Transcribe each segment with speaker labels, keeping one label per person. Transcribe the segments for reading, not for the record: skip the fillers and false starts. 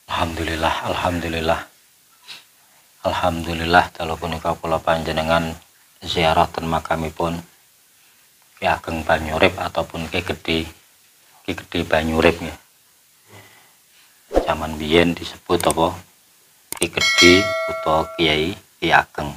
Speaker 1: Alhamdulillah, alhamdulillah, alhamdulillah. Dalu punika kula panjenengan ziarah ten makamipun Ki Ageng Banyurip ataupun Ki Gedhe Banyurip nggih. Zaman biyen disebut apa? Ki Gedhe utawa Kiai Ki Ageng.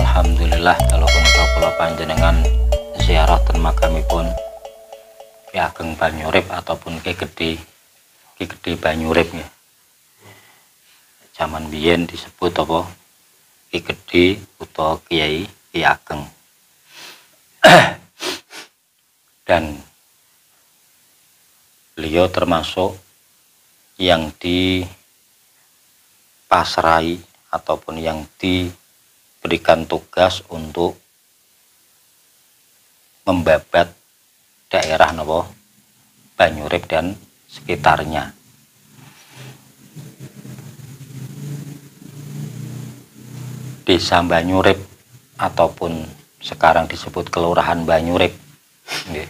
Speaker 1: Alhamdulillah, dalu punika kula panjenengan ziarah ten makamipun Ki Ageng Banyurip ataupun Ki Gedhe Banyurip nggih. Zaman biyen disebut apa? Ki Gedhe utawa Kiai Ki Ageng. Dan beliau termasuk yang dipasrai ataupun yang diberikan tugas untuk membabat daerah napa Banyurip dan sekitarnya. Desa Banyurip ataupun sekarang disebut Kelurahan Banyurip nggih.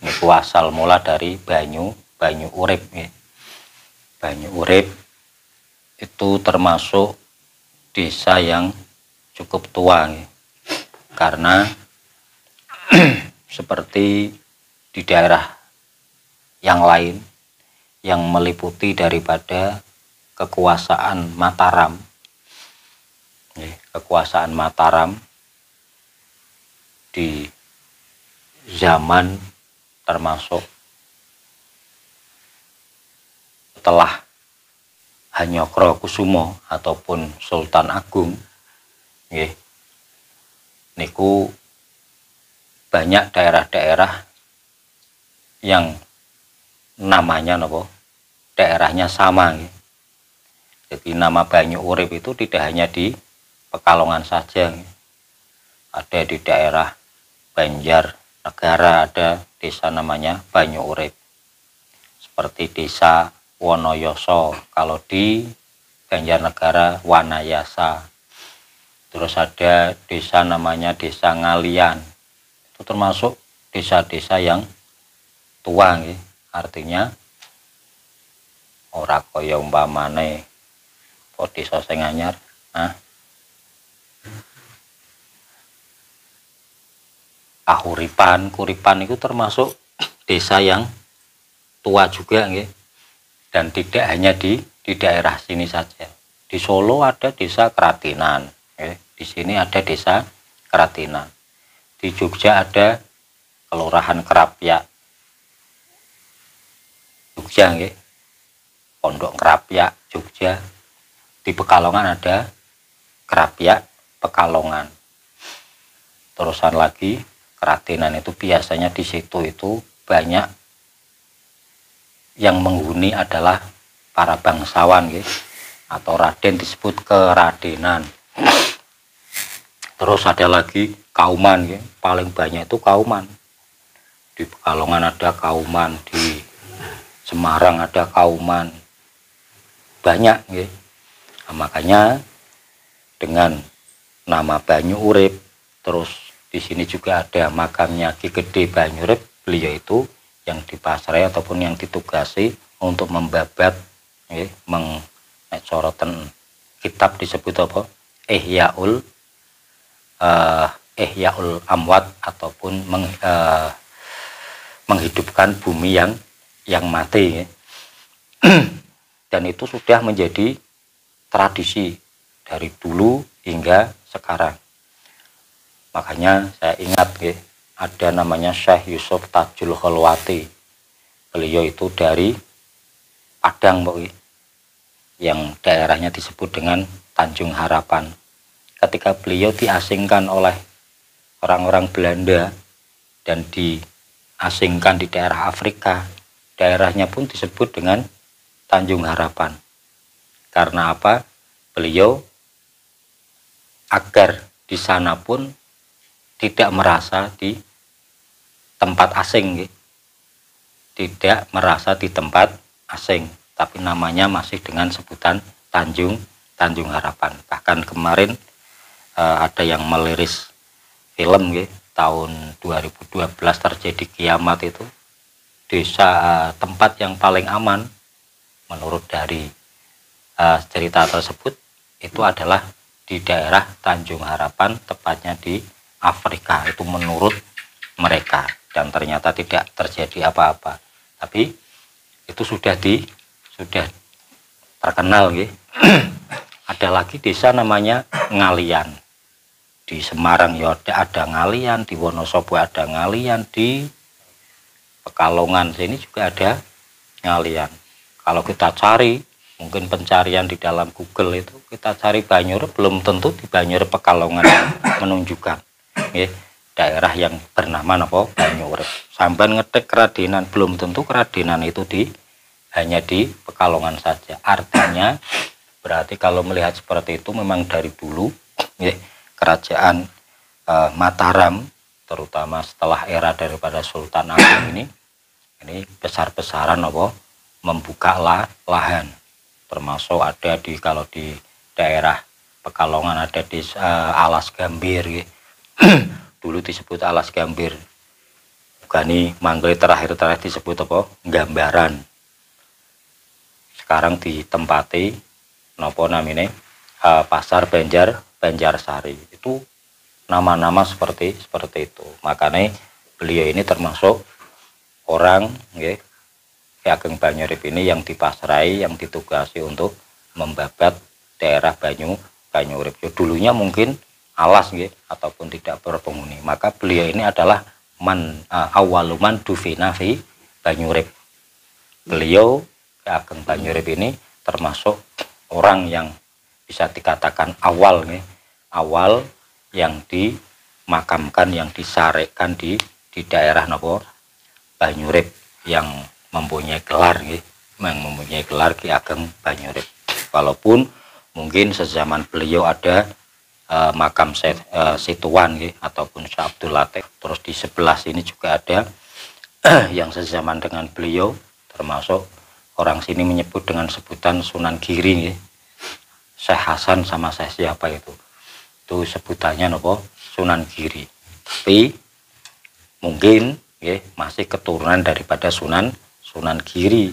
Speaker 1: Niku asal mula dari banyu urip nggih. Banyu urip itu termasuk desa yang cukup tua nggih. Karena seperti di daerah yang lain yang meliputi daripada kekuasaan Mataram nggih, kekuasaan Mataram di zaman termasuk setelah Hanyokrokusumo ataupun Sultan Agung nggih, niku banyak daerah-daerah yang namanya napa daerahnya sama nggih. Jadi nama Banyu Urip itu tidak hanya di Pekalongan saja nggih. Ada di daerah Banjarnegara ada desa namanya Banyu Urip. Seperti desa Wonoyoso, kalau di Banjarnegara Wanayasa. Terus ada desa namanya Desa Ngalian. Itu termasuk desa-desa yang tua nggih. Artinya ora kaya umpamane desa sing anyar. Kuripan itu termasuk desa yang tua juga nggih. Dan tidak hanya di daerah sini saja. Di Solo ada desa Keratinan, di sini ada desa Keratinan. Di Jogja ada Kelurahan Krapyak. Jogja nggih. Pondok Krapyak Jogja. Di Pekalongan ada Krapyak Pekalongan. Terusan lagi Keratinan itu biasanya di situ itu banyak yang menghuni adalah para bangsawan nggih, atau raden disebut keradenan. Terus ada lagi kauman nggih, paling banyak itu kauman. Di Pekalongan ada kauman, di Semarang ada kauman. Banyak nggih. Nah, makanya dengan nama Banyu Urip, terus di sini juga ada makamnya Ki Gedhe Banyurip, beliau itu yang dipasrai ataupun yang ditugasi untuk membabat mencoroten kitab disebut apa? Ihyaul Amwat ataupun menghidupkan bumi yang mati. Dan itu sudah menjadi tradisi dari dulu hingga sekarang. Makanya saya ingat ada namanya Syekh Yusuf Tajul Kholwati. Beliau itu dari Padang, yang daerahnya disebut dengan Tanjung Harapan. Ketika beliau diasingkan oleh orang-orang Belanda dan diasingkan di daerah Afrika, daerahnya pun disebut dengan Tanjung Harapan. Karena apa? Beliau agar di sana pun tidak merasa di tempat asing, tidak merasa di tempat asing, tapi namanya masih dengan sebutan Tanjung Harapan. Bahkan kemarin ada yang meliris film tahun 2012 terjadi kiamat itu, desa tempat yang paling aman menurut dari cerita tersebut itu adalah di daerah Tanjung Harapan, tepatnya di Afrika, itu menurut mereka, dan ternyata tidak terjadi apa-apa. Tapi itu sudah terkenal. Ada lagi desa namanya Ngalian di Semarang, ya ada Ngalian, di Wonosobo ada Ngalian, di Pekalongan sini juga ada Ngalian. Kalau kita cari, mungkin pencarian di dalam Google itu kita cari Banyuurip, belum tentu di Banyuurip Pekalongan menunjukkan daerah yang bernama Banyuurip. Sampai ngetik Keradenan, belum tentu Keradenan itu hanya di Pekalongan saja. Artinya berarti kalau melihat seperti itu memang dari dulu kerajaan Mataram, terutama setelah era daripada Sultan Agung ini besar-besaran membuka lahan, termasuk ada kalau di daerah Pekalongan ada di Alas Gambir, dulu disebut Alas Gambir. Bugani Manggil terakhir disebut Gambaran. Sekarang ditempati namanya Pasar Banjarsari. Itu nama-nama seperti itu. Makanya beliau ini termasuk orang Ki Ageng Banyuurip ini yang dipasrai, yang ditugasi untuk membabat daerah Banyuurip. Dulunya mungkin alas ataupun tidak berpenghuni. Maka beliau ini adalah awaluman dufina fi Banyuurip. Beliau Ki Ageng Banyuurip ini termasuk orang yang bisa dikatakan awal yang dimakamkan, yang disarekkan di daerah Banyuurip, yang mempunyai gelar Ki Ageng Banyuurip. Walaupun mungkin sezaman beliau ada makam Situan ataupun Syekh Abdul Latif. Terus di sebelah sini juga ada yang sezaman dengan beliau, termasuk orang sini menyebut dengan sebutan Sunan Giri, Syekh Hasan sama Syekh siapa itu sebutannya Sunan Giri. Tapi mungkin masih keturunan daripada Sunan Giri,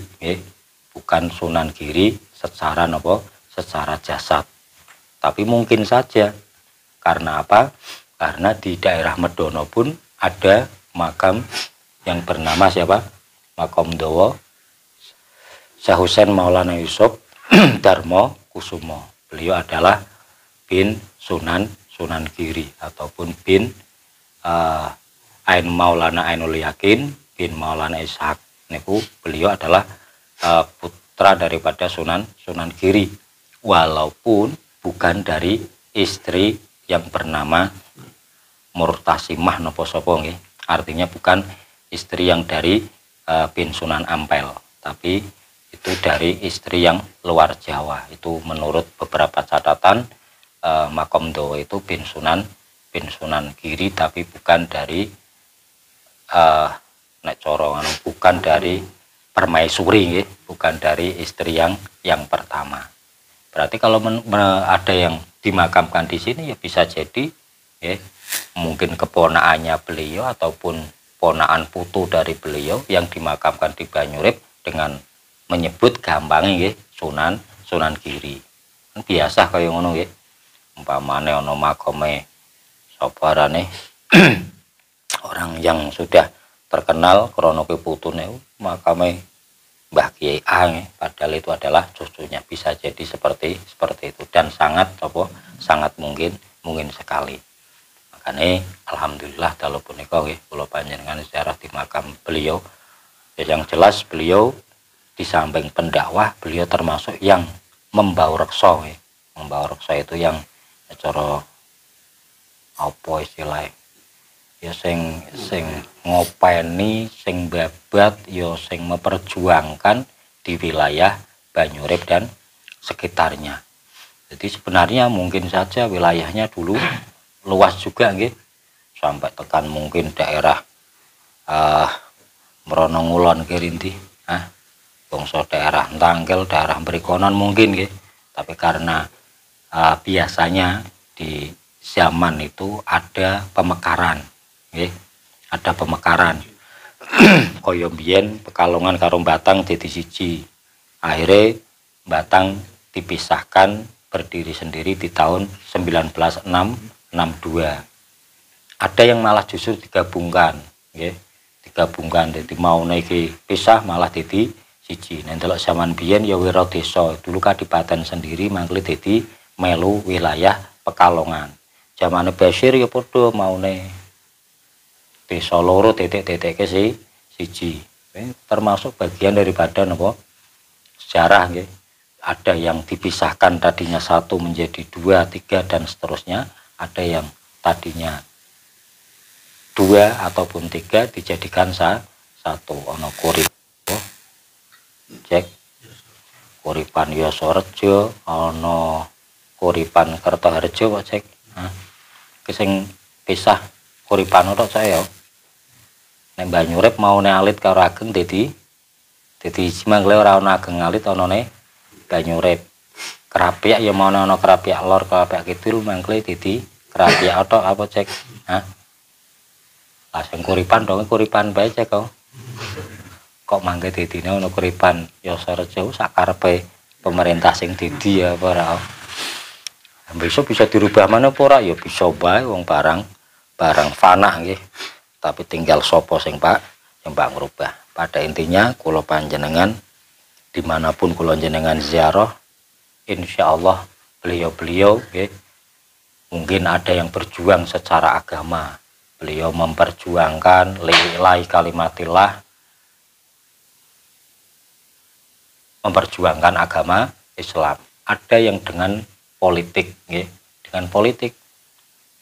Speaker 1: bukan Sunan Giri secara secara jasad. Tapi mungkin saja, karena apa? Karena di daerah Medono pun ada makam yang bernama siapa? Makam Dawa Syekh Husain Maulana Yusuf Darmo Kusumo. Beliau adalah bin Sunan Giri ataupun bin Ain Maulana Ainul Yakin bin Maulana Ishak. Niku beliau adalah putra daripada Sunan Giri, walaupun bukan dari istri yang bernama Murtasimah nopo sopo nggih. Artinya bukan istri yang dari bin Sunan Ampel, tapi itu dari istri yang luar Jawa. Itu menurut beberapa catatan Makom Dawa itu bin Sunan Giri, tapi bukan dari bukan dari permaisuri, bukan dari istri yang pertama. Berarti kalau ada yang dimakamkan di sini, ya bisa jadi mungkin keponaannya beliau ataupun ponaan putu dari beliau yang dimakamkan di Banyuurip dengan menyebut gampangnya Sunan Giri. Biasa kayak ngono nggih. Umpamane ana makome sabarane orang yang sudah terkenal krono putune makame Mbah Kiai A, padahal itu adalah cucunya. Bisa jadi seperti itu, dan sangat mungkin sekali. Makanya alhamdulillah dalu punika nggih kula panjenengan ziarah di makam beliau. Ya, yang jelas beliau di samping pendakwah, beliau termasuk yang membawa reksa nggih. Membawa reksa itu yang cara apa istilahnya? Ya sing ngopeni, sing babat, ya sing memperjuangkan di wilayah Banyurip dan sekitarnya. Jadi sebenarnya mungkin saja wilayahnya dulu luas juga nggih. Sampai tekan mungkin daerah Merono Ngulon Kirinti, bangsa daerah Tangkel, daerah Brikonon mungkin nggih. Tapi karena biasanya di zaman itu ada pemekaran, nggih. Ada pemekaran. Kaya biyen Pekalongan karo Batang dadi siji. Akhirnya Batang dipisahkan berdiri sendiri di tahun 1962. Ada yang malah justru digabungkan, nggih. Digabungkan dadi maune iki pisah malah dadi siji. Nek delok zaman biyen ya wira desa, dulu kadipaten sendiri mangkle dadi melu wilayah Pekalongan. Zamane Bashir ya padha maune desa loro titik-titike siji. Termasuk bagian daripada napa sejarah nggih. Ada yang dipisahkan tadinya satu menjadi 2, 3 dan seterusnya. Ada yang tadinya 2 ataupun 3 dijadikan satu. Ono Kurip cek Kuripan Yosorejo, ono Kuripan Kertoharjo kok cek. Sing pisah Kuripan tok saya. Nek Banyurip mau ne alit karo Ageng dadi mangle ora ana Ageng alit anane Banyurip. Kerapiak ya mau ana Kerapiak Lor, Kerapiak Kidul mangle dadi Kerapiak tok apa cek. Lah sing Kuripan dong Kuripan bae cek kok. Kok mangke didine ono Kuripan Yosorejo sakarepe pemerintah sing didi ya apa ora. Besok bisa dirubah mana apa ora ya bisa bae wong barang fana nggih. Tapi tinggal sapa sing Pak ngrubah. Pada intinya kula panjenengan dimanapun kula jenengan ziarah, insyaallah beliau-beliau nggih mungkin ada yang berjuang secara agama. Beliau memperjuangkan lillahi kalimatillah, memperjuangkan agama Islam. Ada yang dengan politik nggih, dengan politik.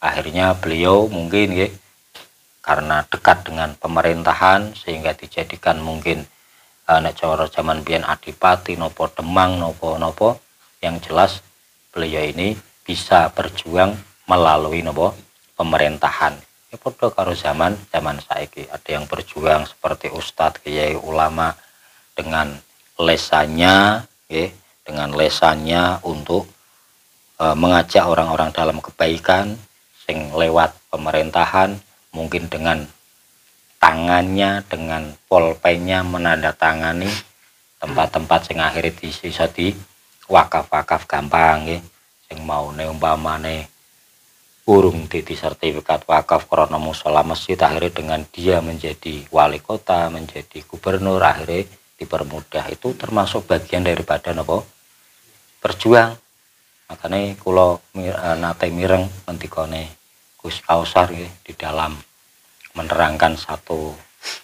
Speaker 1: Akhirnya beliau mungkin nggih karena dekat dengan pemerintahan sehingga dijadikan mungkin nek cara zaman biyen adipati nopo Demang nopo yang jelas beliau ini bisa berjuang melalui nopo pemerintahan. Ya padha karo zaman saiki ada yang berjuang seperti ustadz, kiai, ulama dengan lesannya nggih, dengan lesannya untuk mengajak orang-orang dalam kebaikan sing lewat pemerintahan, mungkin dengan tangannya, dengan polpennya menandatangani tempat-tempat sing akhirnya bisa di wakaf gampang nggih. Sing maune umpamane urung dadi sertifikat wakaf krana musala masjid, akhirnya dengan dia menjadi wali kota, menjadi gubernur, akhirnya dipermudah. Itu termasuk bagian daripada napa berjuang. Makanya kula nate mireng ngendikane Gus Kausar nggih di dalam menerangkan satu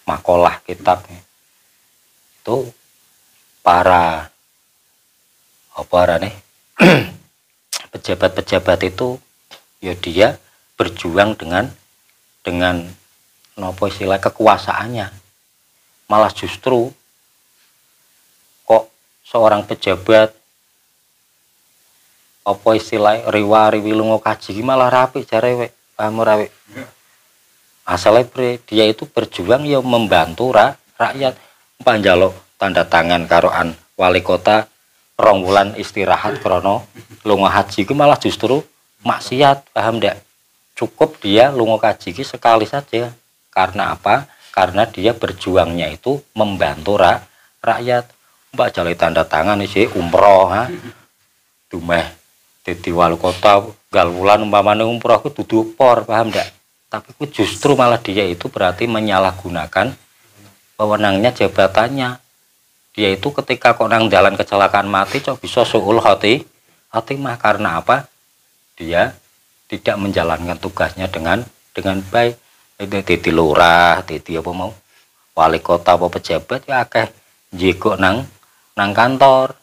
Speaker 1: makalah kitab itu para pejabat-pejabat itu ya dia berjuang dengan nopo istilah kekuasaannya. Malah justru kok seorang pejabat apa istilah riwa-riwi lunga kaji malah rapi jare wek paham ora wek. Asale dia itu berjuang ya membantu rakyat. Panjaluk tanda tangan karoan wali kota 2 wulan istirahat krana lunga haji ku malah justru maksiat, paham ndak? Cukup dia lunga kaji ki sekali saja. Karena apa? Karena dia berjuangnya itu membantu rakyat. Mbak jale tanda tangan isi umroh dumeh dadi wali kota gal wulan umpamane umroh ku dudu por, paham ndak? Tapi ku justru malah dia itu berarti menyalahgunakan wewenangnya jabatannya. Dia itu ketika kok nang jalan kecelakaan mati cok bisa suul hati mah karena apa? Dia tidak menjalankan tugasnya dengan baik. Itu titi lurah, titi apa mau wali kota apa pejabat ya akeh jiko nang kantor.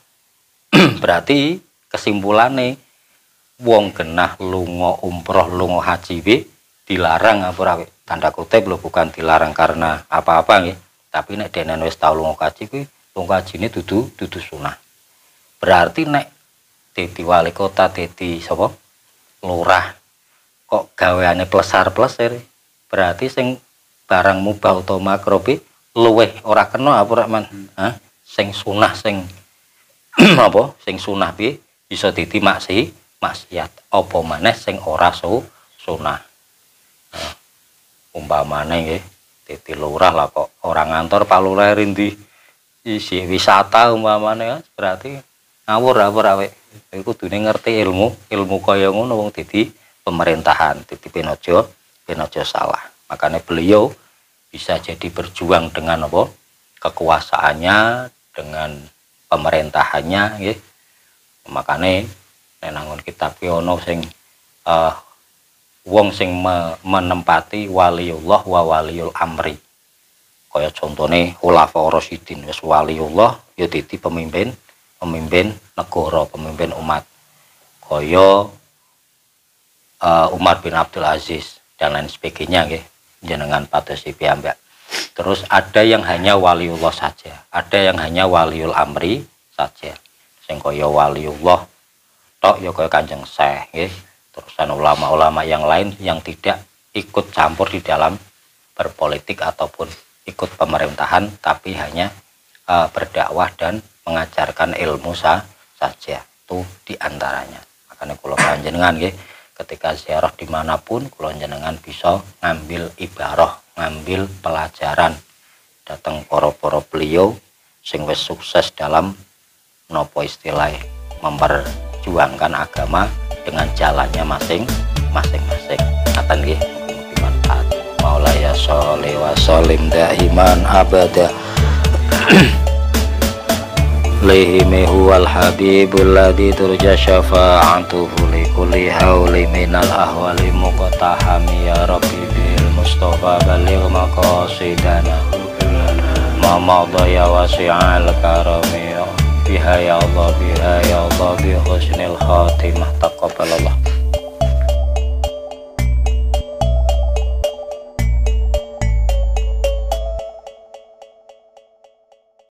Speaker 1: Berarti kesimpulannya wong genah lunga umroh lunga haji dilarang apa ora, tanda kutip lho, bukan dilarang karena apa-apa nggih, tapi nek dene wis tau lunga haji kuwi lunga hajine dudu sunah. Berarti nek dadi wali kota, dadi sapa lurah kok gaweane plesar-plesir, berarti sing barang mubah utawa makruh luweh ora kena apa ora man. Sing sunah sing apa sing sunah bisa dadi maksiat apa maneh sing ora sunah. Umpamane nggih dadi lurah lah kok orang ngantor Pak Lurah rindi isi wisata umpamane, berarti ngawur apa awake iku kudune ngerti ilmu kaya ngono wong dadi pemerintahan, dadi penojo salah. Makanya beliau bisa jadi berjuang dengan apa kekuasaannya, dengan pemerintahannya nggih. Makanya nenangun kitab ono sing wong sing menempati waliullah wa waliul amri. Kaya contone Khulafaur Rasyidin wis waliullah ya dadi pemimpin negara, pemimpin umat. Kaya Umar bin Abdul Aziz dan lain sebagainya nggih, jenengan padosi piyambak. Terus ada yang hanya waliullah saja, ada yang hanya waliul amri saja. Sing kaya waliullah tok ya kaya Kanjeng Syekh nggih. Terusan ulama-ulama yang lain yang tidak ikut campur di dalam berpolitik ataupun ikut pemerintahan, tapi hanya berdakwah dan mengajarkan ilmu saja. Itu diantaranya. Makanya kalau panjenengan nggih, ketika ziarah dimanapun, kalau jenengan bisa ngambil ibarah, ngambil pelajaran datang poro-poro beliau sing wis sukses dalam nopo istilahnya memperjuangkan agama dengan jalannya masing-masing. Akan nggih dimanfaat. Maulaya sholli wa sallim daiman abada. Lihimi huwal habibul ladzi turja syafa'atuhu li kulli hauli minal ahwali muqtahami ya rabbi bil mustafa baligh maqasidana ma madha ya wasi'al karami biha ya Allah bi husnil khatimah taqabbalallah.